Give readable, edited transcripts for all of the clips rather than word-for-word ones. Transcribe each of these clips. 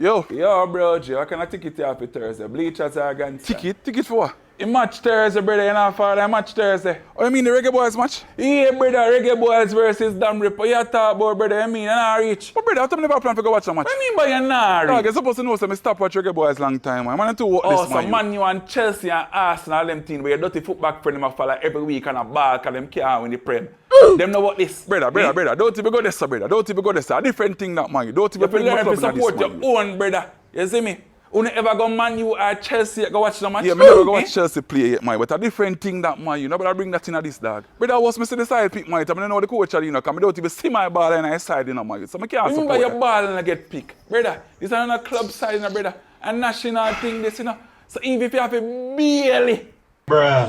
Yo. Yo, bro, G, what kind of ticket you have for Thursday? Bleachers are again. Ticket? Ticket for what? A match Thursday, brother, you know, for the match Thursday. Oh, you mean the Reggae Boyz match? Yeah, brother, Reggae Boyz versus Damn Ripper. You talk about, brother, you mean, you're not rich. But brother, I thought I never plan to go watch the match. What do you mean by you're not rich? Dog, you're supposed to know so I stop watch Reggae Boyz long time, man. Man, too what Oh, this, so man, you and Chelsea and Arsenal, them team, where your dirty football friend them a follow every week and a ball, cause them can't win the Prem. Them know what this. Brother, don't even go there, sir, brother. Don't even go there, sir. A different thing that, man. Don't even bring my You club learn in to this, support your man. own, brother. You see me? You never go Man U or Chelsea go watch the match? Yeah, me never go watch Chelsea play yet, man. But a different thing that, man. You know, but I bring that in this, dog. Brother, I was missing the side pick, man. I don't know the coach, you know, because I don't even see my ball on the side, you know, man. So I can't support Remember your that. ball and I get picked. Brother, this is not a club side, you know, brother. A national thing, this, you know. So even if you have a barely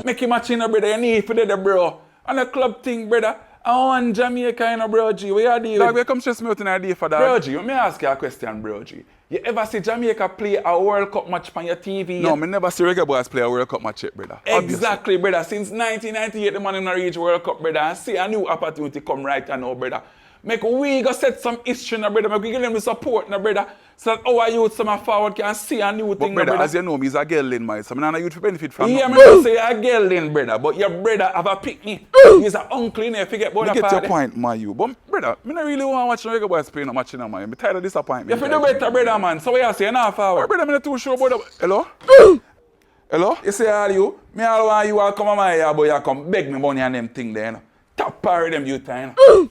make a match, you know, brother, you need for the bro. And a club thing, brother. I want Jamaica, you know, bro, G. Where you deal? Dog, where come stress me out in idea for that? Bro, G, let me ask you a question, bro, G. You ever see Jamaica play a World Cup match on your TV? No, me never see Reggae Boyz play a World Cup match yet, brother. Exactly, brother. Since 1998, the man in the reach World Cup, brother. And see a new opportunity come right now, brother. Make we go set some history, now, brother. Make we give them the support, now, brother. So that our youth, some forward can see a new thing, But brother, brother. as you know, me is a girl in my so I'm not a youth to benefit from. Yeah, nothing. me don't say you're a girl then, brother. But your brother have a picnic. He's an uncle in there, forget about Me the get your party. point, man, you. But brother, me not really want to watch the Reggae Boyz play no match, you know, man. I'm tired of disappointment. You feel do better, brother, man. So what you say, now forward? Brother, I'm not too sure about that. Hello? Hello? You say all you, me all want you all come on my yard, but you come beg me money and them thing there, you know. Top party them you time, you know.